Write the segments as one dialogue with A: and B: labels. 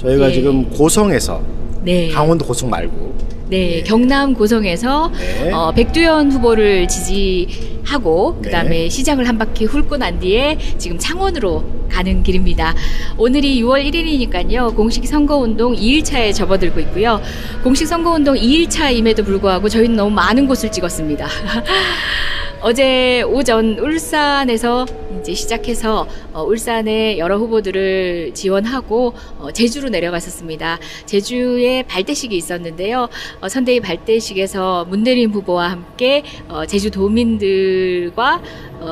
A: 저희가
B: 예.
A: 지금 고성에서
B: 네.
A: 강원도 고성 말고
B: 네, 경남 고성에서
A: 네.
B: 백두현 후보를 지지하고 그다음에
A: 네.
B: 시장을 한 바퀴 훑고 난 뒤에 지금 창원으로 가는 길입니다. 오늘이 6월 1일이니까요. 공식 선거운동 2일차에 접어들고 있고요. 공식 선거운동 2일차임에도 불구하고 저희는 너무 많은 곳을 찍었습니다. 어제 오전 울산에서 이제 시작해서 울산의 여러 후보들을 지원하고 제주로 내려갔었습니다. 제주에 발대식이 있었는데요. 선대위 발대식에서 문대림 후보와 함께 제주도민들과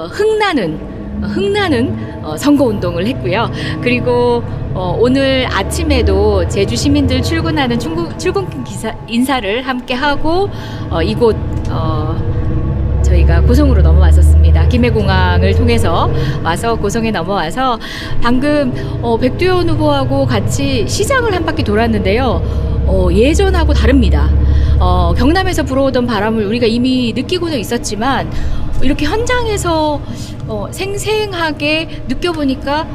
B: 흥나는 선거운동을 했고요. 그리고 오늘 아침에도 제주 시민들 출근하는 출근 인사를 함께 하고 이곳 저희가 고성으로 넘어왔었습니다. 김해공항을 통해서 와서 고성에 넘어와서 방금 백두현 후보하고 같이 시장을 한 바퀴 돌았는데요. 예전하고 다릅니다. 경남에서 불어오던 바람을 우리가 이미 느끼고는 있었지만 이렇게 현장에서 생생하게 느껴보니까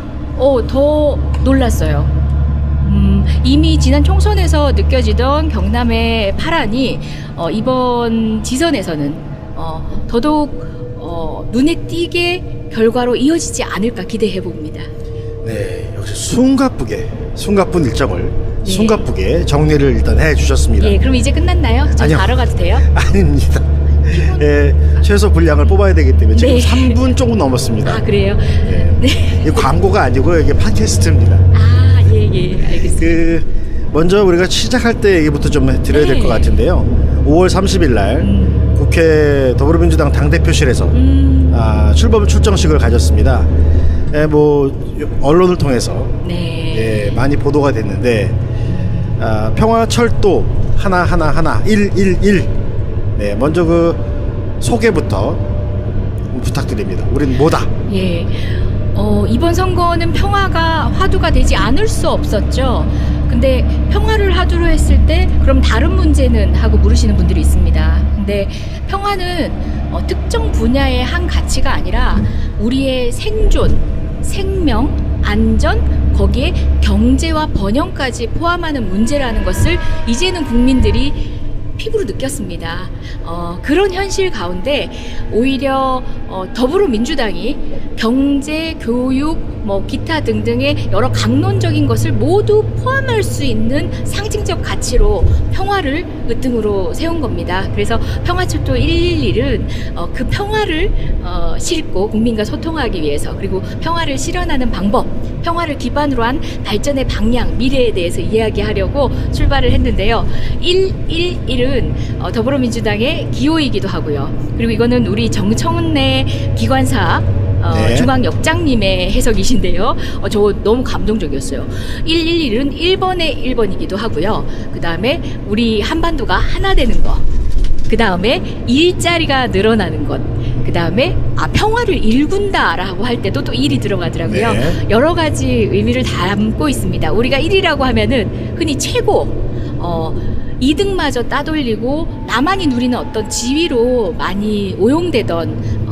B: 더 놀랐어요. 이미 지난 총선에서 느껴지던 경남의 파란이 이번 지선에서는 더더욱 눈에 띄게 결과로 이어지지 않을까 기대해 봅니다.
A: 네, 역시 숨가쁜 일정을
B: 네.
A: 숨가쁘게 정리를 일단 해주셨습니다.
B: 예, 그럼 이제 끝났나요? 저
A: 아니요.
B: 바로 가도 돼요?
A: 아닙니다. 예, 최소 분량을 뽑아야 되기 때문에 지금
B: 네.
A: 3분 조금 넘었습니다.
B: 아, 그래요?
A: 네.
B: 네.
A: 이 광고가 아니고요, 이게 팟캐스트입니다.
B: 아, 예, 알겠습니다.
A: 먼저 우리가 시작할 때 얘기부터 좀 드려야 될 것
B: 네.
A: 같은데요. 5월 30일 날 국회 더불어민주당 당대표실에서 출범 출정식을 가졌습니다. 언론을 통해서
B: 네.
A: 많이 보도가 됐는데 평화철도 하나 111. 네, 먼저 그 소개부터 부탁드립니다. 우린 뭐다?
B: 예. 이번 선거는 평화가 화두가 되지 않을 수 없었죠. 근데 평화를 화두로 했을 때 그럼 다른 문제는 하고 물으시는 분들이 있습니다. 근데 평화는 특정 분야의 한 가치가 아니라 우리의 생존, 생명, 안전, 거기에 경제와 번영까지 포함하는 문제라는 것을 이제는 국민들이 피부로 느꼈습니다. 그런 현실 가운데 오히려 더불어민주당이 경제, 교육, 기타 등등의 여러 강론적인 것을 모두 포함할 수 있는 상징적 가치로 평화를 으뜸으로 세운 겁니다. 그래서 평화철도 111은 그 평화를 싣고 국민과 소통하기 위해서, 그리고 평화를 실현하는 방법, 평화를 기반으로 한 발전의 방향, 미래에 대해서 이야기하려고 출발을 했는데요. 111은 더불어민주당의 기호이기도 하고요. 그리고 이거는 우리 정청래 기관사
A: 네.
B: 중앙역장님의 해석이신데요. 저 너무 감동적이었어요. 111은 1번의 1번이기도 하고요. 그 다음에 우리 한반도가 하나 되는 것, 그 다음에 일자리가 늘어나는 것, 그 다음에 평화를 일군다라고 할 때도 또 1이 들어가더라고요.
A: 네.
B: 여러 가지 의미를 담고 있습니다. 우리가 1이라고 하면은 흔히 최고, 2등마저 따돌리고 나만이 누리는 어떤 지위로 많이 오용되던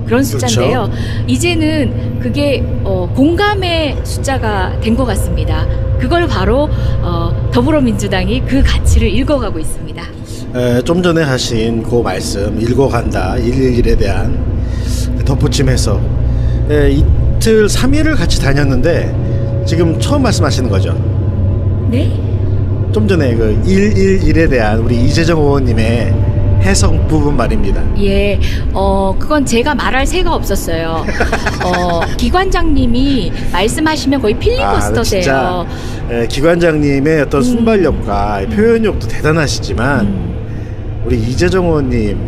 B: 그런 숫자인데요.
A: 그렇죠.
B: 이제는 그게 공감의 숫자가 된 것 같습니다. 그걸 바로 더불어민주당이 그 가치를 읽어가고 있습니다.
A: 좀 전에 하신 그 말씀 읽어간다 111에 대한 덧붙임해서 이틀 3일을 같이 다녔는데 지금 처음 말씀하시는 거죠?
B: 네?
A: 좀 전에 그 111에 대한 우리 이재정 의원님의 해석 부분 말입니다.
B: 예, 그건 제가 말할 새가 없었어요. 기관장님이 말씀하시면 거의 필리버스터세요.
A: 기관장님의 어떤 순발력과 표현력도 대단하시지만 우리 이재정 의원님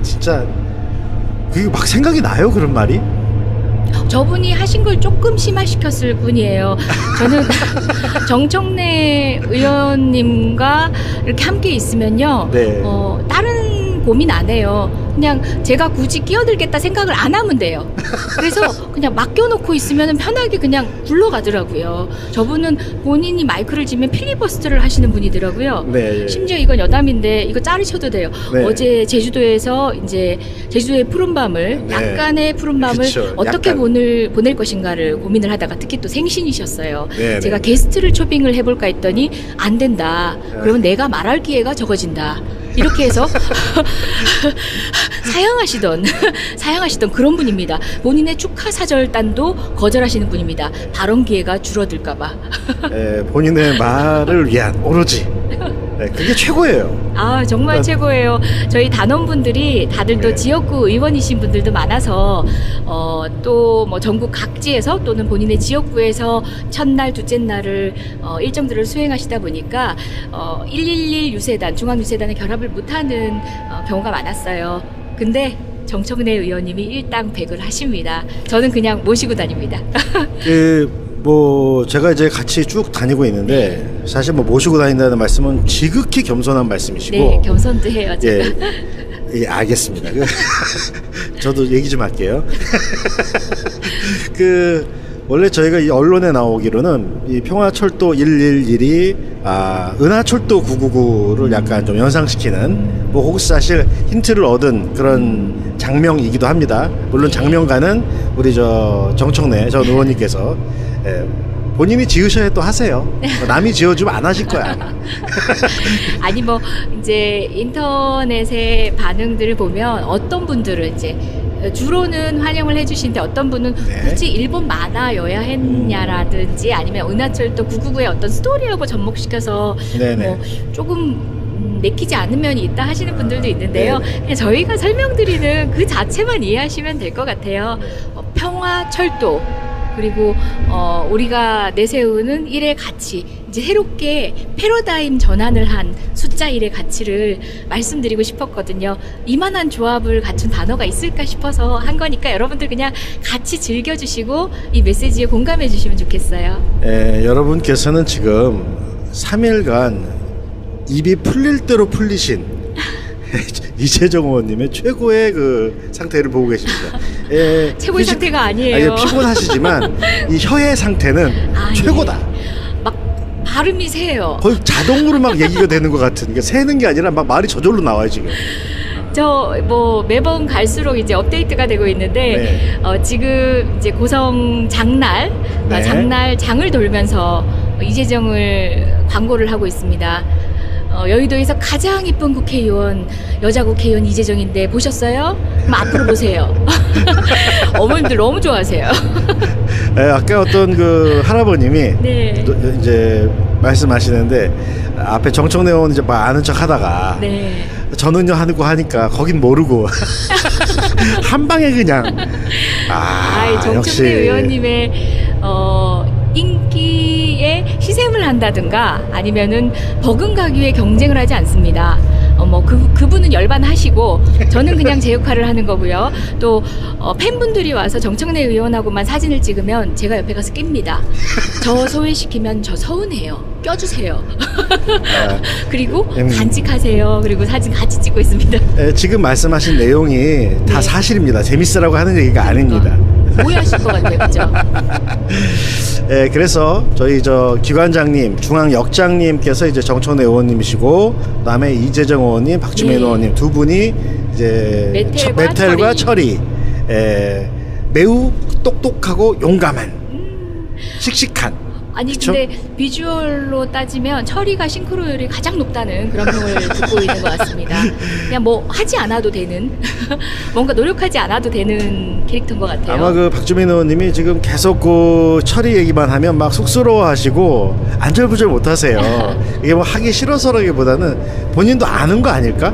A: 진짜 그게 막 생각이 나요, 그런 말이?
B: 저분이 하신 걸 조금 심화시켰을 뿐이에요. 저는 정청래 의원님과 이렇게 함께 있으면요.
A: 네.
B: 다른 큰 고민 안 해요. 그냥 제가 굳이 끼어들겠다 생각을 안 하면 돼요. 그래서 그냥 맡겨놓고 있으면 편하게 그냥 굴러가더라고요. 저분은 본인이 마이크를 쥐면 필리버스터를 하시는 분이더라고요.
A: 네.
B: 심지어 이건 여담인데 이거 자르셔도 돼요.
A: 네.
B: 어제 제주도에서 이제 제주도의 푸른밤을
A: 네.
B: 약간의 푸른밤을
A: 그쵸,
B: 어떻게
A: 약간.
B: 보낼 것인가를 고민을 하다가 특히 또 생신이셨어요.
A: 네,
B: 제가
A: 네.
B: 게스트를 초빙을 해볼까 했더니 안 된다. 그러면 내가 말할 기회가 적어진다. 이렇게 해서 사양하시던 그런 분입니다. 본인의 축하 사절단도 거절하시는 분입니다. 발언 기회가 줄어들까봐.
A: 본인의 말을 위한 오로지 그게 최고예요.
B: 아, 정말 최고예요. 저희 단원분들이 다들 또
A: 네.
B: 지역구 의원이신 분들도 많아서 또 뭐 전국 각지에서 또는 본인의 지역구에서 첫날, 둘째 날을 일정들을 수행하시다 보니까 111 유세단, 중앙 유세단의 결합을 못하는 경우가 많았어요. 근데 정청래 의원님이 일당백을 하십니다. 저는 그냥 모시고 다닙니다.
A: 뭐 제가 이제 같이 쭉 다니고 있는데 사실 뭐 모시고 다닌다는 말씀은 지극히 겸손한 말씀이시고.
B: 네, 겸손도 해요. 제가.
A: 예, 알겠습니다. 저도 얘기 좀 할게요. 원래 저희가 이 언론에 나오기로는 이 평화철도 111이 은하철도 999를 약간 좀 연상시키는 뭐 혹시 사실 힌트를 얻은 그런 장명이기도 합니다. 물론 장명가는 우리 정청래 전 의원님께서 본인이 지으셔야 또 하세요. 남이 지어주면 안 하실 거야.
B: 아니 뭐 이제 인터넷의 반응들을 보면 어떤 분들은 이제 주로는 환영을 해주시는데 어떤 분은
A: 네.
B: 굳이 일본 만화여야 했냐라든지 아니면 은하철도 999의 어떤 스토리하고 접목시켜서
A: 네네.
B: 뭐 조금 내키지 않은 면이 있다 하시는 분들도 있는데요.
A: 네네.
B: 그냥 저희가 설명드리는 그 자체만 이해하시면 될 것 같아요. 평화철도 그리고 우리가 내세우는 일의 가치, 이제 새롭게 패러다임 전환을 한 숫자 1의 가치를 말씀드리고 싶었거든요. 이만한 조합을 갖춘 단어가 있을까 싶어서 한 거니까 여러분들 그냥 같이 즐겨주시고 이 메시지에 공감해 주시면 좋겠어요.
A: 여러분께서는 지금 3일간 입이 풀릴 대로 풀리신 이재정 의원님의 최고의 그 상태를 보고 계십니다.
B: 최고의 상태가 아니에요.
A: 피곤하시지만 이 혀의 상태는 최고다.
B: 막 발음이 새요.
A: 거의 자동으로 막 얘기가 되는 것 같은. 그러니까 새는 게 아니라 막 말이 저절로 나와요 지금.
B: 저 뭐 매번 갈수록 이제 업데이트가 되고 있는데 지금 이제 고성 장날
A: 네.
B: 장을 돌면서 이재정을 광고를 하고 있습니다. 여의도에서 가장 이쁜 국회의원 여자 국회의원 이재정인데 보셨어요? 그럼 앞으로 보세요. 어머님들 너무 좋아하세요.
A: 아까 어떤 그 할아버님이
B: 네.
A: 이제 말씀하시는데 앞에 정청래 의원 이제 막 아는 척 하다가
B: 네.
A: 저는요 하고 하니까 거긴 모르고 한 방에 그냥
B: 정청래
A: 역시
B: 의원님의 인기에 희생을 한다든가 아니면은 버금가기 위해 경쟁을 하지 않습니다. 그분은 열반하시고 저는 그냥 제 역할을 하는 거고요. 또 팬분들이 와서 정청래 의원하고만 사진을 찍으면 제가 옆에 가서 낍니다. 저 소외시키면 저 서운해요. 껴주세요. 그리고 간직하세요. 그리고 사진 같이 찍고 있습니다.
A: 지금 말씀하신 내용이 다 사실입니다. 재밌으라고 하는 얘기가 아닙니다.
B: 오해하실 것 같아요. 그죠?
A: 그래서 저희 기관장님, 중앙역장님께서 이제 정청래 의원님이시고, 그다음에 이재정 의원님, 박주민 의원님 두 분이 이제 메텔과 철이 매우 똑똑하고 용감한, 씩씩한.
B: 아니
A: 그쵸?
B: 근데 비주얼로 따지면 철이가 싱크로율이 가장 높다는 그런 평을 듣고 있는 것 같습니다. 그냥 뭐 하지 않아도 되는 뭔가 노력하지 않아도 되는 캐릭터인 것 같아요.
A: 아마 그 박주민 의원님이 지금 계속 그 철이 얘기만 하면 막 쑥스러워하시고 안절부절 못하세요. 이게 뭐 하기 싫어서라기보다는 본인도 아는 거 아닐까?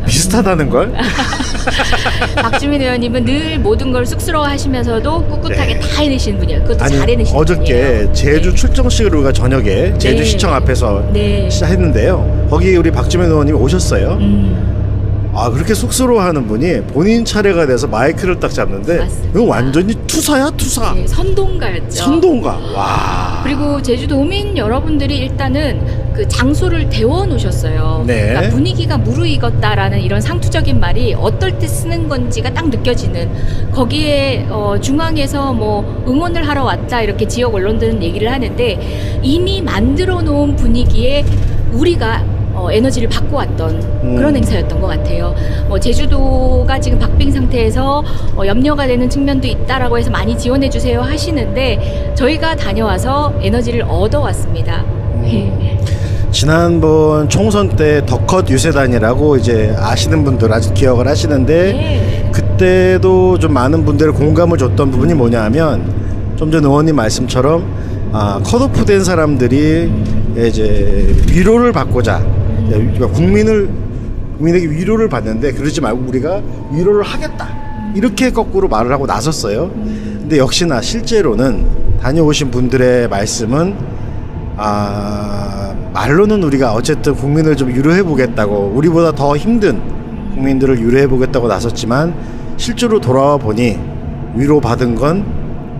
A: 비슷하다는 걸.
B: 박주민 의원님은 늘 모든 걸 쑥스러워하시면서도 꿋꿋하게 다 해내시는 분이에요. 그것도 잘 해내시는
A: 어저께
B: 분이에요.
A: 제주 출정식을 우리가 저녁에 제주시청 앞에서 했는데요. 거기 우리 박주민 의원님이 오셨어요. 그렇게 쑥스러워하는 분이 본인 차례가 돼서 마이크를 딱 잡는데
B: 맞습니다.
A: 이거 완전히 투사야 투사.
B: 네, 선동가였죠.
A: 선동가. 와.
B: 그리고 제주도민 여러분들이 일단은 그 장소를 데워 놓으셨어요.
A: 네.
B: 그러니까 분위기가 무르익었다라는 이런 상투적인 말이 어떨 때 쓰는 건지가 딱 느껴지는, 거기에 중앙에서 뭐 응원을 하러 왔다 이렇게 지역 언론들은 얘기를 하는데, 이미 만들어 놓은 분위기에 우리가 에너지를 받고 왔던 그런 행사였던 것 같아요. 제주도가 지금 박빙 상태에서 염려가 되는 측면도 있다라고 해서 많이 지원해 주세요 하시는데, 저희가 다녀와서 에너지를 얻어왔습니다.
A: 지난번 총선 때 더컷 유세단이라고 이제 아시는 분들 아직 기억을 하시는데
B: 네.
A: 그때도 좀 많은 분들의 공감을 줬던 부분이 뭐냐 하면, 좀 전 의원님 말씀처럼 컷오프 된 사람들이 이제 위로를 받고자, 그러니까 국민에게 위로를 받는데 그러지 말고 우리가 위로를 하겠다, 이렇게 거꾸로 말을 하고 나섰어요. 근데 역시나 실제로는 다녀오신 분들의 말씀은 말로는 우리가 어쨌든 국민을 좀 위로해 보겠다고, 우리보다 더 힘든 국민들을 위로해 보겠다고 나섰지만 실제로 돌아와 보니 위로받은 건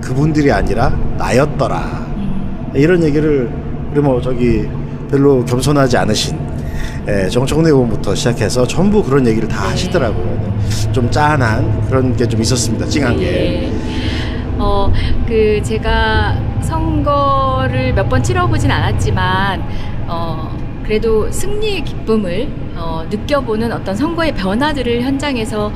A: 그분들이 아니라 나였더라. 이런 얘기를 우리 별로 겸손하지 않으신 정청래 의원부터 시작해서 전부 그런 얘기를 다 하시더라고요. 좀 짠한 그런 게 좀 있었습니다. 찡한 게.
B: 제가 선거를 몇 번 치러보진 않았지만 그래도 승리의 기쁨을 느껴보는 어떤 선거의 변화들을 현장에서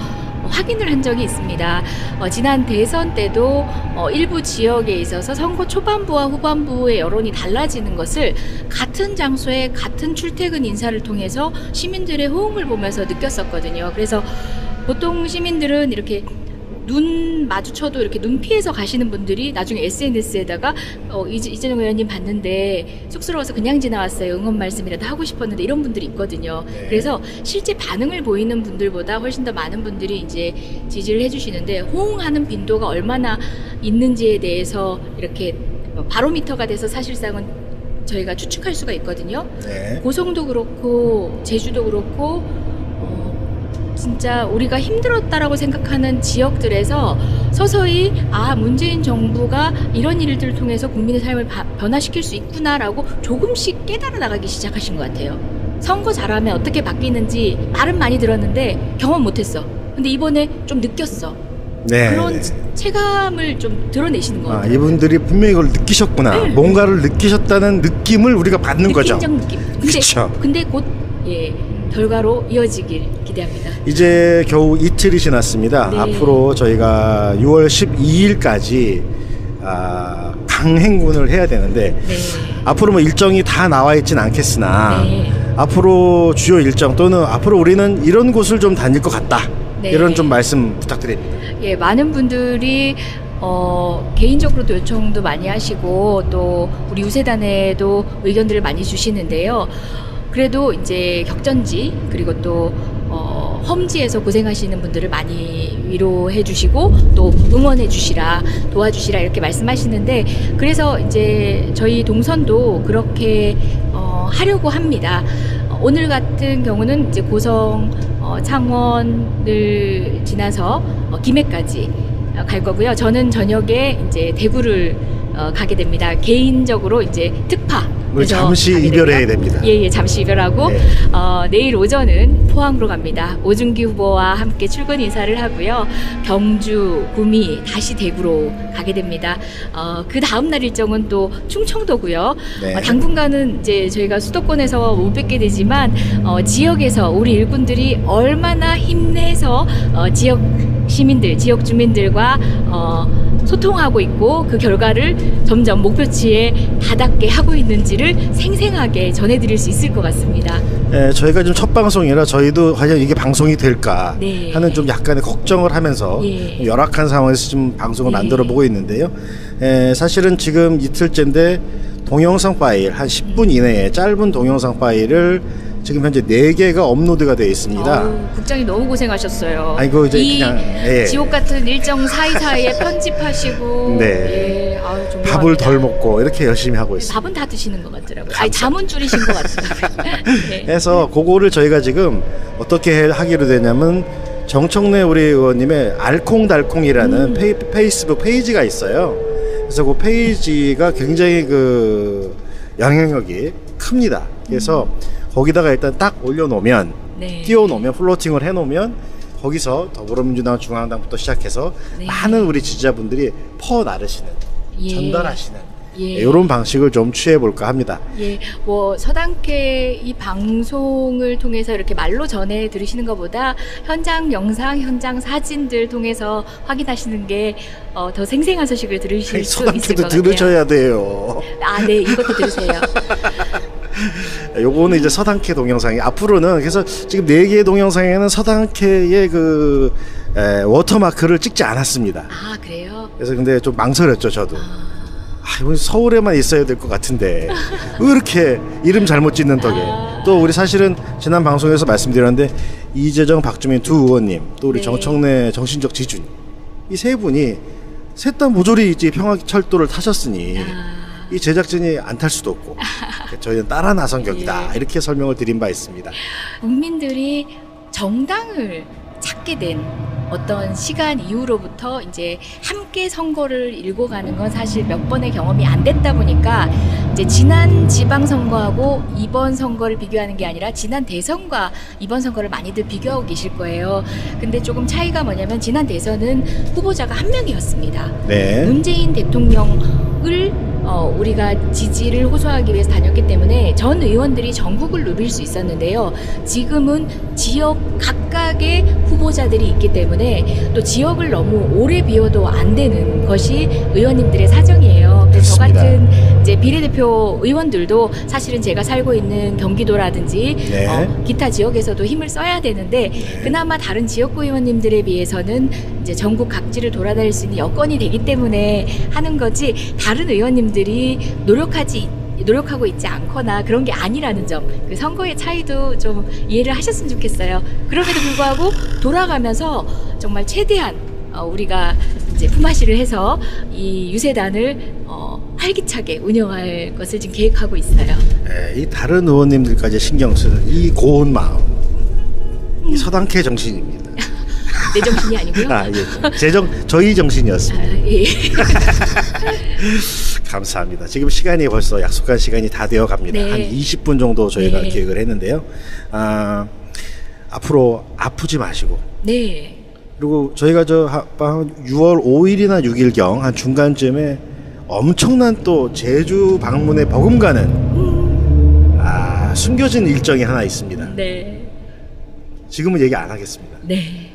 B: 확인을 한 적이 있습니다. 지난 대선 때도 일부 지역에 있어서 선거 초반부와 후반부의 여론이 달라지는 것을 같은 장소에 같은 출퇴근 인사를 통해서 시민들의 호응을 보면서 느꼈었거든요. 그래서 보통 시민들은 이렇게 눈 마주쳐도 이렇게 눈 피해서 가시는 분들이 나중에 SNS에다가 이재정 의원님 봤는데 쑥스러워서 그냥 지나왔어요. 응원 말씀이라도 하고 싶었는데, 이런 분들이 있거든요.
A: 네.
B: 그래서 실제 반응을 보이는 분들보다 훨씬 더 많은 분들이 이제 지지를 해주시는데, 호응하는 빈도가 얼마나 있는지에 대해서 이렇게 바로미터가 돼서 사실상은 저희가 추측할 수가 있거든요.
A: 네.
B: 고성도 그렇고 제주도 그렇고 진짜 우리가 힘들었다라고 생각하는 지역들에서 서서히 문재인 정부가 이런 일들을 통해서 국민의 삶을 변화시킬 수 있구나라고 조금씩 깨달아 나가기 시작하신 것 같아요. 선거 잘하면 어떻게 바뀌는지 말은 많이 들었는데 경험 못했어. 근데 이번에 좀 느꼈어.
A: 네.
B: 그런 체감을 좀 드러내시는 것 같아요.
A: 이분들이 분명히 이걸 느끼셨구나.
B: 네.
A: 뭔가를 느끼셨다는 느낌을 우리가 받는 거죠.
B: 느낀 느낌.
A: 그쵸.
B: 근데 곧 결과로 이어지길 기대합니다.
A: 이제 겨우 이틀이 지났습니다.
B: 네.
A: 앞으로 저희가 6월 12일까지 강행군을 해야 되는데,
B: 네.
A: 앞으로 뭐 일정이 다 나와 있진 않겠으나
B: 네.
A: 앞으로 주요 일정 또는 앞으로 우리는 이런 곳을 좀 다닐 것 같다,
B: 네.
A: 이런 좀 말씀 부탁드립니다.
B: 많은 분들이 개인적으로도 요청도 많이 하시고 또 우리 유세단에도 의견들을 많이 주시는데요. 그래도 이제 격전지 그리고 또 험지에서 고생하시는 분들을 많이 위로해 주시고 또 응원해 주시라, 도와주시라 이렇게 말씀하시는데, 그래서 이제 저희 동선도 그렇게 하려고 합니다. 오늘 같은 경우는 이제 고성, 창원을 지나서 김해까지 갈 거고요. 저는 저녁에 이제 대구를 가게 됩니다. 개인적으로 이제 특파.
A: 우리 잠시 이별해야 됩니다.
B: 예, 잠시 이별하고
A: 네.
B: 내일 오전은 포항으로 갑니다. 오준기 후보와 함께 출근 인사를 하고요. 경주, 구미, 다시 대구로 가게 됩니다. 그 다음 날 일정은 또 충청도고요.
A: 네.
B: 당분간은 이제 저희가 수도권에서 못 뵙게 되지만 지역에서 우리 일꾼들이 얼마나 힘내서 지역 시민들, 지역 주민들과 소통하고 있고 그 결과를 점점 목표치에 다닿게 하고 있는지를 생생하게 전해드릴 수 있을 것 같습니다.
A: 저희가 좀 첫 방송이라 저희도 과연 이게 방송이 될까
B: 네.
A: 하는 좀 약간의 걱정을 하면서 열악한 상황에서 좀 방송을 만들어 보고 있는데요. 사실은 지금 이틀째인데 동영상 파일 한 10분 이내에 짧은 동영상 파일을 지금 현재 4개가 업로드가 되어 있습니다.
B: 아우, 국장님 너무 고생하셨어요.
A: 아이고 이제
B: 이
A: 그냥 예.
B: 지옥 같은 일정 사이사이에 편집하시고
A: 네.
B: 예, 아유, 존경합니다.
A: 밥을 덜 먹고 이렇게 열심히 하고 있습니다.
B: 밥은 다 드시는 것 같더라고요.
A: 감사합니다.
B: 아니 잠은 줄이신 것 같더라고요. 네.
A: 해서 그거를 저희가 지금 어떻게 하기로 되냐면 정청래 우리 의원님의 알콩달콩이라는 페이스북 페이지가 있어요. 그래서 그 페이지가 굉장히 그 영향력이 큽니다. 그래서 거기다가 일단 딱 올려놓으면
B: 네.
A: 띄워놓으면 플로팅을 해놓으면 거기서 더불어민주당 중앙당부터 시작해서
B: 네.
A: 많은 우리 지지자분들이 퍼나르시는
B: 예.
A: 전달하시는
B: 예.
A: 이런 방식을 좀 취해볼까 합니다.
B: 예, 뭐 서당회 이 방송을 통해서 이렇게 말로 전해 들으시는 것보다 현장 영상, 현장 사진들 통해서 확인하시는 게 더 생생한 소식을 들으실 수 있을 것
A: 서당회도
B: 같아요.
A: 들으셔야 돼요.
B: 아, 네, 이것도 들으세요.
A: 요거는 이제 서당회 동영상이 앞으로는 그래서 지금 4개의 동영상에는 서당회의 그 워터마크를 찍지 않았습니다.
B: 아, 그래요?
A: 그래서 근데 좀 망설였죠 저도. 이건 서울에만 있어야 될 것 같은데 왜 이렇게 이름 잘못 짓는 덕에 또 우리 사실은 지난 방송에서 말씀드렸는데 이재정, 박주민 두 의원님 또 우리
B: 네.
A: 정청래 정신적 지준 이 세 분이 셋 다 모조리 이제 평화철도를 타셨으니 이 제작진이 안 탈 수도 없고 저희는 따라 나선 격이다
B: 예.
A: 이렇게 설명을 드린 바 있습니다.
B: 국민들이 정당을 찾게 된 어떤 시간 이후로부터 이제 함께 선거를 일궈가는 건 사실 몇 번의 경험이 안 됐다 보니까 이제 지난 지방선거하고 이번 선거를 비교하는 게 아니라 지난 대선과 이번 선거를 많이들 비교하고 계실 거예요. 근데 조금 차이가 뭐냐면 지난 대선은 후보자가 한 명이었습니다.
A: 네.
B: 문재인 대통령을 우리가 지지를 호소하기 위해서 다녔기 때문에 전 의원들이 전국을 누빌 수 있었는데요. 지금은 지역 각각의 후보자들이 있기 때문에 또 지역을 너무 오래 비워도 안 되는 것이 의원님들의 사정이에요. 그래서 저
A: 그렇습니다.
B: 같은 이제 비례대표 의원들도 사실은 제가 살고 있는 경기도라든지
A: 네.
B: 기타 지역에서도 힘을 써야 되는데 그나마 다른 지역구 의원님들에 비해서는 이제 전국 각지를 돌아다닐 수 있는 여건이 되기 때문에 하는 거지 다른 의원님들이 노력하고 있지 않거나 그런 게 아니라는 점, 그 선거의 차이도 좀 이해를 하셨으면 좋겠어요. 그럼에도 불구하고 돌아가면서 정말 최대한 우리가 이제 품앗이를 해서 이 유세단을 활기차게 운영할 것을 지금 계획하고 있어요.
A: 이 다른 의원님들까지 신경 쓰는 이 고운 마음, 이 서당회 정신입니다.
B: 내 정신이 아니고요.
A: 예. 저희 정신이었습니다.
B: 예.
A: 감사합니다. 지금 시간이 벌써 약속한 시간이 다 되어 갑니다.
B: 네.
A: 한 20분 정도 저희가
B: 네.
A: 계획을 했는데요. 앞으로 아프지 마시고.
B: 네.
A: 그리고 저희가 한 6월 5일이나 6일경 한 중간쯤에 엄청난 또 제주 방문에 버금가는 숨겨진 일정이 하나 있습니다.
B: 네.
A: 지금은 얘기 안 하겠습니다.
B: 네.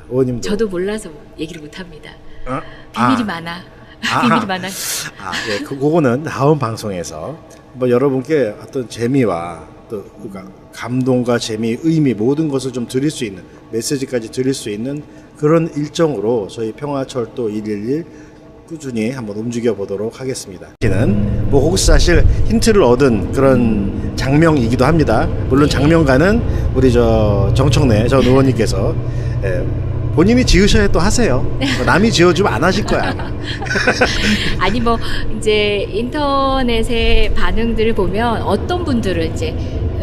A: 의원님도
B: 저도 몰라서 얘기를 못 합니다.
A: 어?
B: 비밀이 많아. 비밀이 많아.
A: 예, 그거는 다음 방송에서 뭐 여러분께 어떤 재미와 또 그러니까 감동과 재미, 의미 모든 것을 좀 드릴 수 있는 메시지까지 드릴 수 있는 그런 일정으로 저희 평화철도 111 꾸준히 한번 움직여 보도록 하겠습니다. 는 뭐 혹시 사실 힌트를 얻은 그런 장명이기도 합니다. 물론 장명가는 우리 정청래 전 의원님께서 본인이 지으셔야 또 하세요. 남이 지어주면 안 하실 거야.
B: 아니 뭐 이제 인터넷의 반응들을 보면 어떤 분들은 이제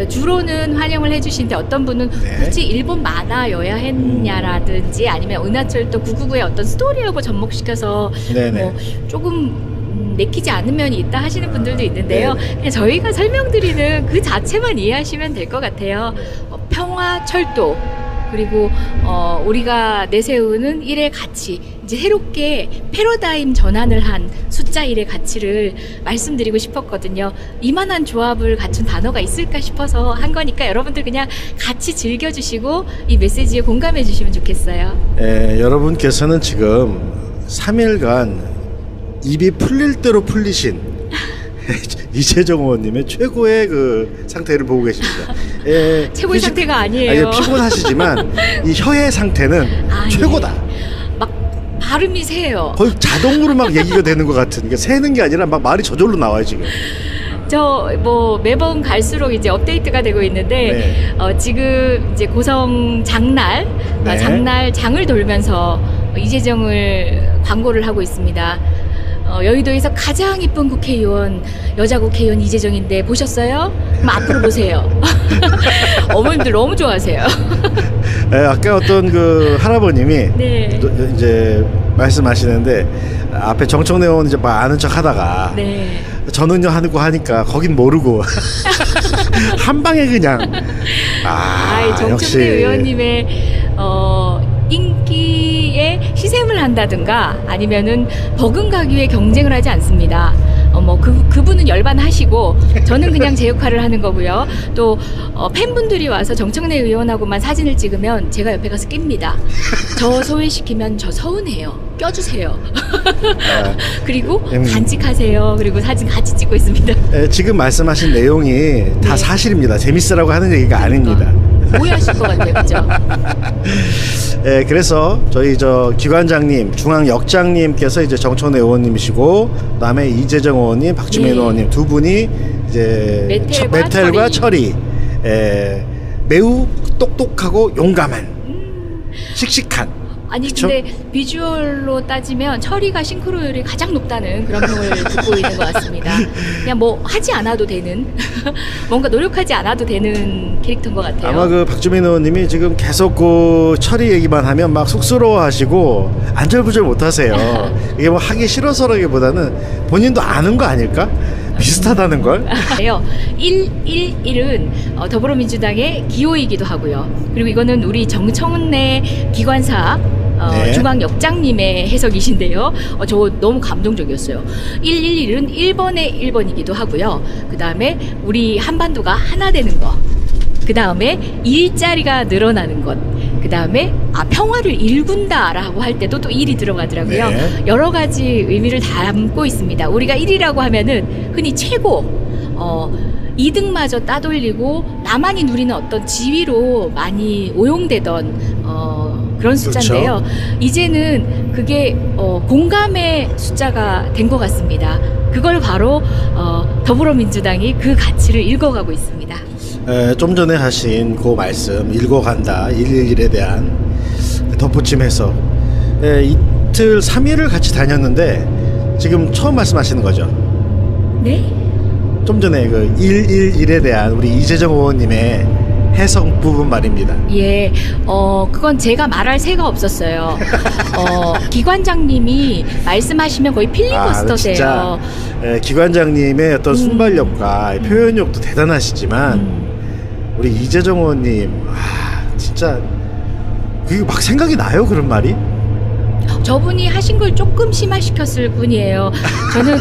B: 주로는 환영을 해주시는데 어떤 분은
A: 네.
B: 굳이 일본 만화여야 했냐라든지 아니면 은하철도 999의 어떤 스토리하고 접목시켜서
A: 네네.
B: 뭐 조금 내키지 않는 면이 있다 하시는 분들도 있는데요.
A: 네.
B: 그냥 저희가 설명드리는 그 자체만 이해하시면 될 것 같아요. 평화철도 그리고 우리가 내세우는 일의 가치, 이제 새롭게 패러다임 전환을 한 숫자 1의 가치를 말씀드리고 싶었거든요. 이만한 조합을 갖춘 단어가 있을까 싶어서 한 거니까 여러분들 그냥 같이 즐겨주시고 이 메시지에 공감해 주시면 좋겠어요.
A: 여러분께서는 지금 3일간 입이 풀릴 대로 풀리신 이재정 의원님의 최고의 그 상태를 보고 계십니다.
B: 최고의 상태가 아니에요.
A: 피곤하시지만 이 혀의 상태는 최고다.
B: 막 발음이 새요.
A: 거의 자동으로 막 얘기가 되는 것 같은. 그러니까 새는 게 아니라 막 말이 저절로 나와요 지금.
B: 저 뭐 매번 갈수록 이제 업데이트가 되고 있는데
A: 네.
B: 지금 이제 고성 장날
A: 네.
B: 장날 장을 돌면서 이재정을 광고를 하고 있습니다. 여의도에서 가장 이쁜 국회의원 여자 국회의원 이재정인데 보셨어요? 그럼 앞으로 보세요. 어머님들 너무 좋아하세요.
A: 네, 아까 어떤 그 할아버님이
B: 네.
A: 이제 말씀하시는데 앞에 정청래 의원 이제 막 아는 척 하다가
B: 네.
A: 저는요 하고 하니까 거긴 모르고 한 방에 그냥
B: 정청래
A: 역시
B: 의원님의 인기에 희생을 한다든가 아니면은 버금가기 위해 경쟁을 하지 않습니다. 그분은 열반하시고 저는 그냥 제 역할을 하는 거고요. 또 팬분들이 와서 정청래 의원하고만 사진을 찍으면 제가 옆에 가서 낍니다. 저 소외시키면 저 서운해요. 껴주세요. 그리고 간직하세요. 그리고 사진 같이 찍고 있습니다.
A: 지금 말씀하신 내용이 다
B: 네.
A: 사실입니다. 재밌으라고 하는 얘기가 아닙니다.
B: 오해하실 것 같아요. 그죠?
A: 예, 그래서 저희 저 기관장님, 중앙역장님께서 이제 정청래 의원님이시고, 그다음에 이재정 의원님, 박주민
B: 네.
A: 의원님 두 분이 이제
B: 메텔과
A: 철이 매우 똑똑하고 용감한, 씩씩한.
B: 아니
A: 그쵸?
B: 근데 비주얼로 따지면 철이가 싱크로율이 가장 높다는 그런 평을 듣고 있는 것 같습니다. 그냥 뭐 하지 않아도 되는 뭔가 노력하지 않아도 되는 캐릭터인 것 같아요.
A: 아마 그 박주민 의원님이 지금 계속 그 철이 얘기만 하면 막 쑥스러워하시고 안절부절 못하세요. 이게 뭐 하기 싫어서라기보다는 본인도 아는 거 아닐까? 비슷하다는 걸.
B: 111은 더불어민주당의 기호이기도 하고요. 그리고 이거는 우리 정청래 기관사
A: 네.
B: 중앙역장님의 해석이신데요. 저 너무 감동적이었어요. 111은 1번의 1번이기도 하고요. 그 다음에 우리 한반도가 하나 되는 것. 그 다음에 일자리가 늘어나는 것. 그 다음에 평화를 일군다라고 할 때도 또 1이 들어가더라고요.
A: 네.
B: 여러 가지 의미를 담고 있습니다. 우리가 1이라고 하면은 흔히 최고 2등마저 따돌리고 나만이 누리는 어떤 지위로 많이 오용되던 그런 숫자인데요. 이제는 그게 공감의 숫자가 된 것 같습니다. 그걸 바로 더불어민주당이 그 가치를 읽어가고 있습니다.
A: 좀 전에 하신 그 말씀 읽어간다 111에 대한 덧붙임해서 이틀 3일을 같이 다녔는데 지금 처음 말씀하시는 거죠?
B: 네?
A: 좀 전에 그 111에 대한 우리 이재정 의원님의 해석 부분 말입니다.
B: 예, 그건 제가 말할 새가 없었어요. 기관장님이 말씀하시면 거의 필리버스터세요.
A: 진짜 기관장님의 어떤 순발력과 표현력도 대단하시지만 우리 이재정 의원님 진짜 그게 막 생각이 나요, 그런 말이?
B: 저분이 하신 걸 조금 심화시켰을 뿐이에요. 저는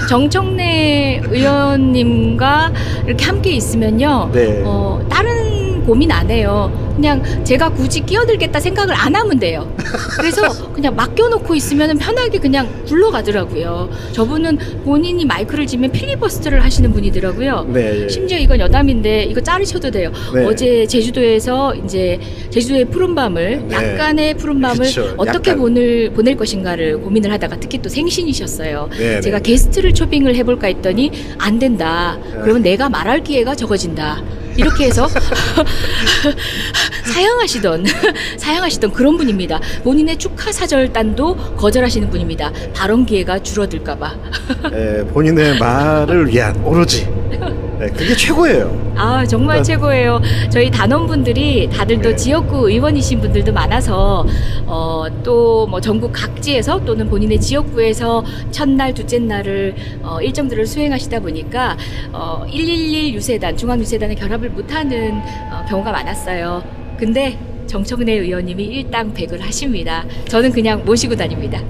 B: 정청래 의원님과 이렇게 함께 있으면요.
A: 네.
B: 다른 고민 안 해요. 그냥 제가 굳이 끼어들겠다 생각을 안 하면 돼요. 그래서 그냥 맡겨놓고 있으면 편하게 그냥 굴러가더라고요. 저분은 본인이 마이크를 쥐면 필리버스터를 하시는 분이더라고요.
A: 네.
B: 심지어 이건 여담인데 이거 자르셔도 돼요.
A: 네.
B: 어제 제주도에서 이제 제주도의 푸른밤을
A: 네.
B: 약간의 푸른밤을
A: 그쵸,
B: 어떻게
A: 약간.
B: 보낼 것인가를 고민을 하다가 특히 또 생신이셨어요.
A: 네,
B: 제가
A: 네.
B: 게스트를 초빙을 해볼까 했더니 안 된다. 그러면 내가 말할 기회가 적어진다. 이렇게 해서 사양하시던 그런 분입니다. 본인의 축하 사절단도 거절하시는 분입니다. 발언 기회가 줄어들까봐.
A: 본인의 말을 위한 오로지 그게 최고예요.
B: 정말 최고예요. 저희 단원분들이 다들 또
A: 네.
B: 지역구 의원이신 분들도 많아서 또 뭐 전국 각지에서 또는 본인의 지역구에서 첫날, 둘째 날을 일정들을 수행하시다 보니까 111 유세단, 중앙유세단의 결합을 못하는 경우가 많았어요. 근데 정청래 의원님이 일당백을 하십니다. 저는 그냥 모시고 다닙니다.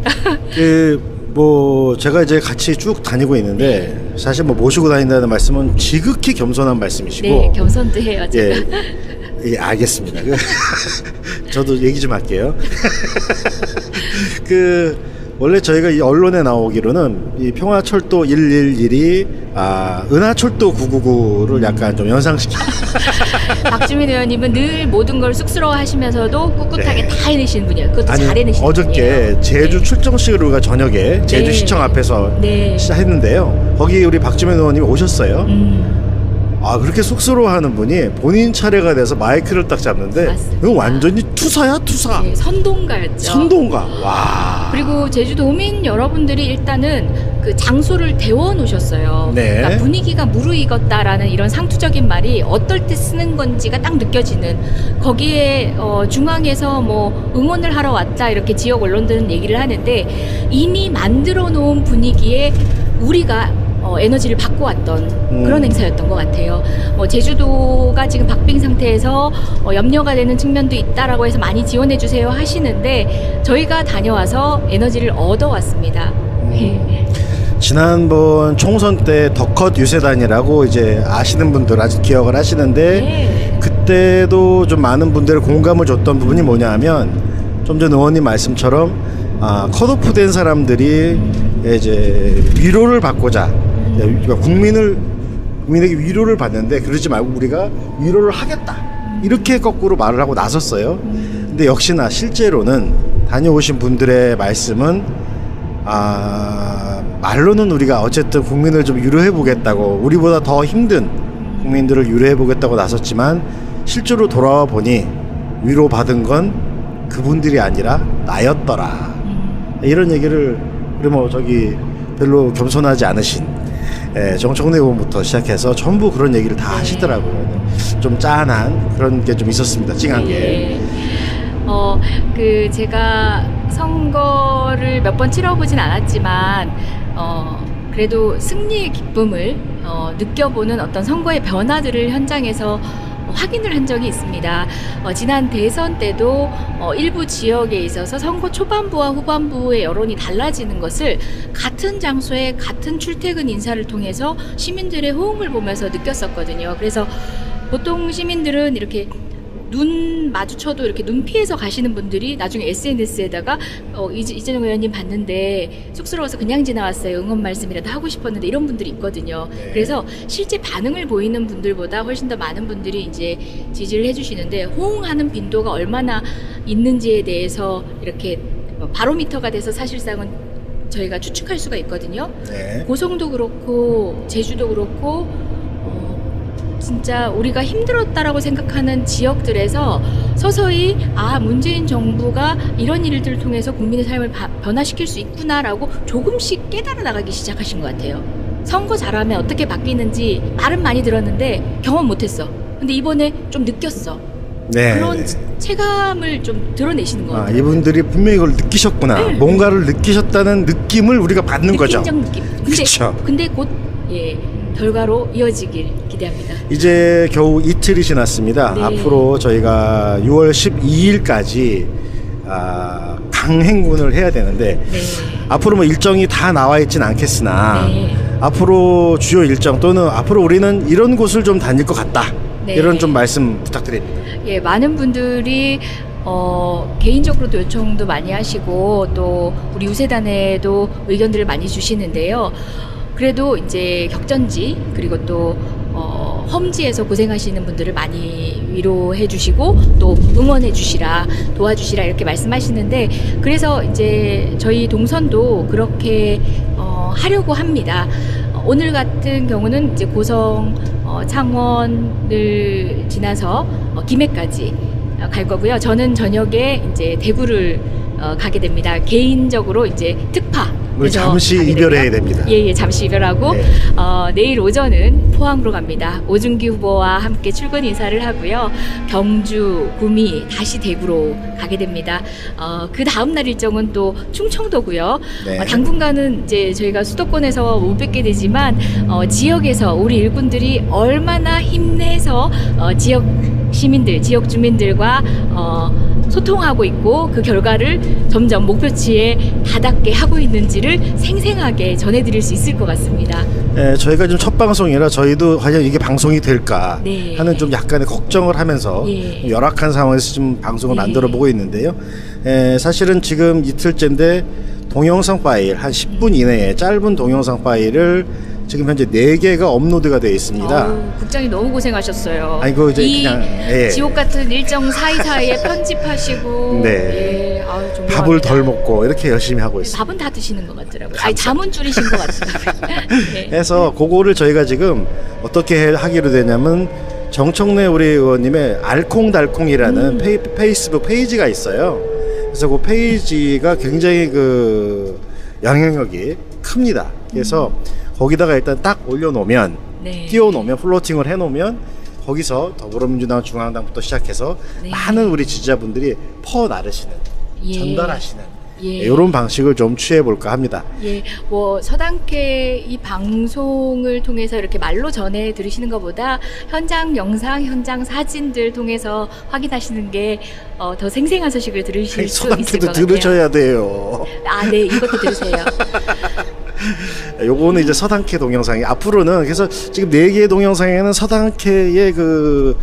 A: 제가 이제 같이 쭉 다니고 있는데 사실 뭐 모시고 다닌다는 말씀은 지극히 겸손한 말씀이시고
B: 네, 겸손도 해요. 제가.
A: 예, 알겠습니다. 저도 얘기 좀 할게요. 원래 저희가 이 언론에 나오기로는 이 평화철도 111이 은하철도 999를 약간 좀 연상시키는
B: 박주민 의원님은 늘 모든 걸 쑥스러워하시면서도 꿋꿋하게
A: 네.
B: 다 해내시는 분이에요. 그것도 잘 해내시는
A: 어저께
B: 분이에요.
A: 제주
B: 네.
A: 출정식을 우리가 저녁에 제주시청 앞에서
B: 네.
A: 시작했는데요. 거기 우리 박주민 의원님이 오셨어요. 그렇게 쑥스러워하는 분이 본인 차례가 돼서 마이크를 딱 잡는데
B: 맞습니다.
A: 이거 완전히 투사야 투사.
B: 네, 선동가였죠.
A: 선동가. 와.
B: 그리고 제주도민 여러분들이 일단은 그 장소를 데워 놓으셨어요.
A: 네.
B: 그러니까 분위기가 무르익었다라는 이런 상투적인 말이 어떨 때 쓰는 건지가 딱 느껴지는, 거기에 중앙에서 뭐 응원을 하러 왔다 이렇게 지역 언론들은 얘기를 하는데 이미 만들어 놓은 분위기에 우리가 에너지를 받고 왔던 그런 행사였던 것 같아요. 제주도가 지금 박빙 상태에서 염려가 되는 측면도 있다라고 해서 많이 지원해 주세요 하시는데 저희가 다녀와서 에너지를 얻어왔습니다.
A: 지난번 총선 때 더컷 유세단이라고 이제 아시는 분들 아직 기억을 하시는데
B: 네.
A: 그때도 좀 많은 분들의 공감을 줬던 부분이 뭐냐 하면 좀 전 의원님 말씀처럼 컷오프 된 사람들이 이제 위로를 받고자 국민에게 위로를 받는데 그러지 말고 우리가 위로를 하겠다 이렇게 거꾸로 말을 하고 나섰어요. 근데 역시나 실제로는 다녀오신 분들의 말씀은 말로는 우리가 어쨌든 국민을 좀 위로해 보겠다고, 우리보다 더 힘든 국민들을 위로해 보겠다고 나섰지만 실제로 돌아와 보니 위로받은 건 그분들이 아니라 나였더라. 이런 얘기를 우리 저기 별로 겸손하지 않으신 정청래 의원부터 시작해서 전부 그런 얘기를 다 하시더라고요. 좀 짠한 그런 게 좀 있었습니다. 찡한 게.
B: 제가 선거를 몇 번 치러보진 않았지만 그래도 승리의 기쁨을 느껴보는 어떤 선거의 변화들을 현장에서 확인을 한 적이 있습니다. 지난 대선 때도 일부 지역에 있어서 선거 초반부와 후반부의 여론이 달라지는 것을 같은 장소에 같은 출퇴근 인사를 통해서 시민들의 호응을 보면서 느꼈었거든요. 그래서 보통 시민들은 이렇게 눈 마주쳐도 이렇게 눈 피해서 가시는 분들이 나중에 SNS에다가 이재명 의원님 봤는데 쑥스러워서 그냥 지나왔어요. 응원 말씀이라도 하고 싶었는데 이런 분들이 있거든요.
A: 네.
B: 그래서 실제 반응을 보이는 분들보다 훨씬 더 많은 분들이 이제 지지를 해주시는데 호응하는 빈도가 얼마나 있는지에 대해서 이렇게 바로미터가 돼서 사실상은 저희가 추측할 수가 있거든요.
A: 네.
B: 고성도 그렇고 제주도 그렇고 진짜 우리가 힘들었다라고 생각하는 지역들에서 서서히 문재인 정부가 이런 일들을 통해서 국민의 삶을 변화시킬 수 있구나라고 조금씩 깨달아 나가기 시작하신 것 같아요. 선거 잘하면 어떻게 바뀌는지 말은 많이 들었는데 경험 못했어. 근데 이번에 좀 느꼈어.
A: 네.
B: 그런 체감을 좀 드러내시는 것 같아요.
A: 이분들이 분명히 이걸 느끼셨구나.
B: 네.
A: 뭔가를 느끼셨다는 느낌을 우리가 받는 거죠.
B: 느낌적 느낌.
A: 그쵸.
B: 근데 곧 결과로 이어지길 기대합니다.
A: 이제 겨우 이틀이 지났습니다.
B: 네.
A: 앞으로 저희가 6월 12일까지 강행군을 해야 되는데
B: 네.
A: 앞으로 일정이 다 나와 있진 않겠으나
B: 네.
A: 앞으로 주요 일정 또는 앞으로 우리는 이런 곳을 좀 다닐 것 같다.
B: 네.
A: 이런 좀 말씀 부탁드립니다.
B: 많은 분들이 개인적으로도 요청도 많이 하시고 또 우리 유세단에도 의견들을 많이 주시는데요. 그래도 이제 격전지 그리고 또 험지에서 고생하시는 분들을 많이 위로해 주시고 또 응원해 주시라, 도와주시라 이렇게 말씀하시는데, 그래서 이제 저희 동선도 그렇게 하려고 합니다. 오늘 같은 경우는 이제 고성, 창원을 지나서 김해까지 갈 거고요. 저는 저녁에 이제 대구를 가게 됩니다. 개인적으로 이제 특파.
A: 우리 잠시 이별해야 됩니다.
B: 잠시 이별하고
A: 네.
B: 내일 오전은 포항으로 갑니다. 오준기 후보와 함께 출근 인사를 하고요. 경주, 구미, 다시 대구로 가게 됩니다. 그 다음 날 일정은 또 충청도고요.
A: 네.
B: 당분간은 이제 저희가 수도권에서 못 뵙게 되지만 지역에서 우리 일꾼들이 얼마나 힘내서 지역 시민들, 지역 주민들과 소통하고 있고 그 결과를 점점 목표치에 다닿게 하고 있는지를 생생하게 전해드릴 수 있을 것 같습니다.
A: 저희가 지금 첫 방송이라 저희도 과연 이게 방송이 될까
B: 네.
A: 하는 좀 약간의 걱정을 하면서
B: 예.
A: 열악한 상황에서 지금 방송을
B: 네.
A: 만들어 보고 있는데요. 사실은 지금 이틀째인데 동영상 파일 한 10분 이내에 짧은 동영상 파일을 지금 현재 4개가 업로드가 되어 있습니다.
B: 아우, 국장님 너무 고생하셨어요.
A: 아니, 그거 이제
B: 이
A: 그냥, 예.
B: 지옥 같은 일정 사이사이에 편집하시고
A: 네.
B: 예, 아유, 존경합니다.
A: 밥을 덜 먹고 이렇게 열심히 하고 있습니다.
B: 밥은 다 드시는 것 같더라고요. 아니, 잠은 줄이신 것 같더라고요. 네.
A: 해서 그거를 저희가 지금 어떻게 하기로 되냐면 정청래 우리 의원님의 알콩달콩이라는 페이스북 페이지가 있어요. 그래서 그 페이지가 굉장히 그 영향력이 큽니다. 그래서 거기다가 일단 딱 올려놓으면
B: 네.
A: 띄워놓으면 플로팅을 해놓으면 거기서 더불어민주당 중앙당부터 시작해서
B: 네.
A: 많은 우리 지지자분들이 퍼나르시는
B: 예.
A: 전달하시는
B: 예.
A: 이런 방식을 좀 취해볼까 합니다.
B: 예, 뭐 서당계 이 방송을 통해서 이렇게 말로 전해 들으시는 것보다 현장 영상, 현장 사진들 통해서 확인하시는 게 더 생생한 소식을 들으실 수 있을 것
A: 서당계도
B: 같아요.
A: 들으셔야 돼요.
B: 아, 네, 이것도 들으세요.
A: 요거는 이제 서당캐 동영상이 앞으로는 그래서 지금 4개의 동영상에는 서당캐의 그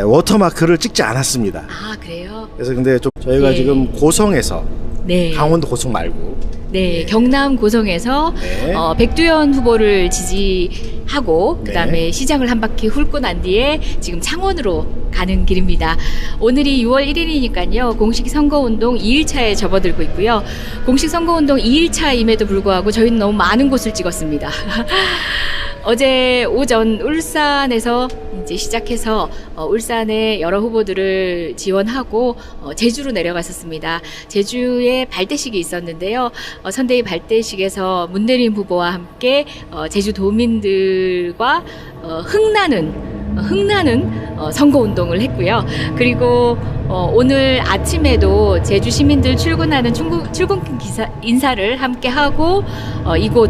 A: 워터마크를 찍지 않았습니다.
B: 아, 그래요?
A: 그래서 근데 좀 저희가
B: 네.
A: 지금 고성에서
B: 네.
A: 강원도 고성 말고
B: 네, 경남 고성에서
A: 네.
B: 백두현 후보를 지지하고 그다음에
A: 네.
B: 시장을 한 바퀴 훑고 난 뒤에 지금 창원으로 가는 길입니다. 오늘이 6월 1일이니까요. 공식 선거운동 2일차에 접어들고 있고요. 공식 선거운동 2일차임에도 불구하고 저희는 너무 많은 곳을 찍었습니다. 어제 오전 울산에서 이제 시작해서 울산의 여러 후보들을 지원하고 제주로 내려갔었습니다. 제주에 발대식이 있었는데요. 선대위 발대식에서 문대림 후보와 함께 제주도민들과 흥나는 선거운동을 했고요. 그리고 오늘 아침에도 제주 시민들 출근하는 출근 인사를 함께 하고 이곳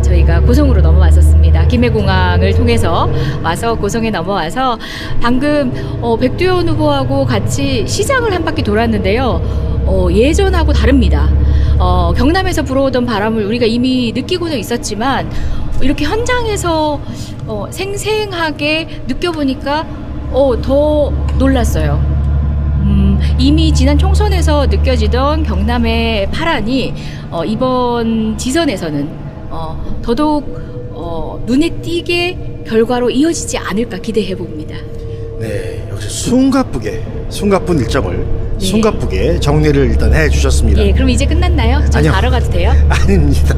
B: 저희가 고성으로 넘어왔었습니다. 김해공항을 통해서 와서 고성에 넘어와서 방금 백두현 후보하고 같이 시장을 한 바퀴 돌았는데요. 예전하고 다릅니다. 경남에서 불어오던 바람을 우리가 이미 느끼고는 있었지만 이렇게 현장에서 생생하게 느껴보니까 더 놀랐어요. 이미 지난 총선에서 느껴지던 경남의 파란이 이번 지선에서는 더더욱 눈에 띄게 결과로 이어지지 않을까 기대해 봅니다.
A: 네, 역시 숨가쁜 일정을
B: 네.
A: 숨가쁘게 정리를 일단 해주셨습니다.
B: 예, 그럼 이제 끝났나요? 저
A: 아니요.
B: 가러 가도 돼요?
A: 아닙니다.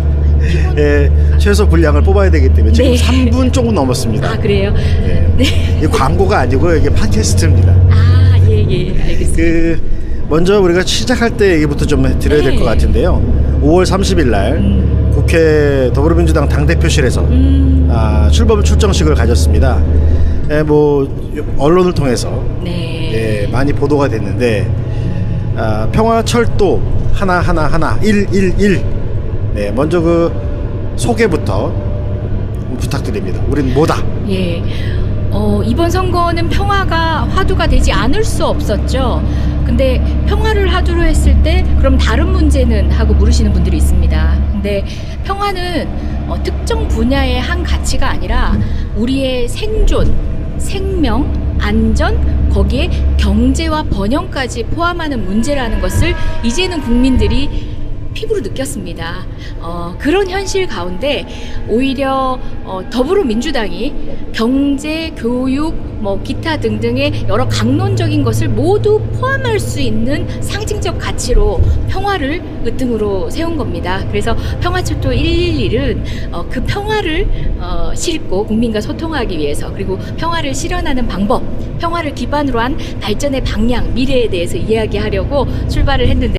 A: 예, 최소 분량을 뽑아야 되기 때문에 지금
B: 네.
A: 3분 조금 넘었습니다.
B: 아, 그래요?
A: 네.
B: 네.
A: 이 광고가 아니고 이게 팟캐스트입니다.
B: 아, 예, 알겠습니다.
A: 먼저 우리가 시작할 때 얘기부터 좀 드려야 될
B: 네.
A: 것 같은데요. 5월 30일 날 국회 더불어민주당 당대표실에서 출범 출정식을 가졌습니다. 뭐 언론을 통해서
B: 네.
A: 많이 보도가 됐는데 평화철도 하나 111 네, 먼저 그 소개부터 부탁드립니다. 우린 뭐다?
B: 예. 이번 선거는 평화가 화두가 되지 않을 수 없었죠. 근데 평화를 화두로 했을 때 그럼 다른 문제는 하고 물으시는 분들이 있습니다. 근데 평화는 특정 분야의 한 가치가 아니라 우리의 생존, 생명, 안전, 거기에 경제와 번영까지 포함하는 문제라는 것을 이제는 국민들이 피부로 느꼈습니다. 그런 현실 가운데 오히려 더불어민주당이 경제, 교육, 뭐 기타 등등의 여러 강론적인 것을 모두 포함할 수 있는 상징적 가치로 평화를 으뜸으로 세운 겁니다. 그래서 평화철도 111은 그 평화를 싣고 국민과 소통하기 위해서 그리고 평화를 실현하는 방법, 평화를 기반으로 한 발전의 방향, 미래에 대해서 이야기하려고 출발을 했는데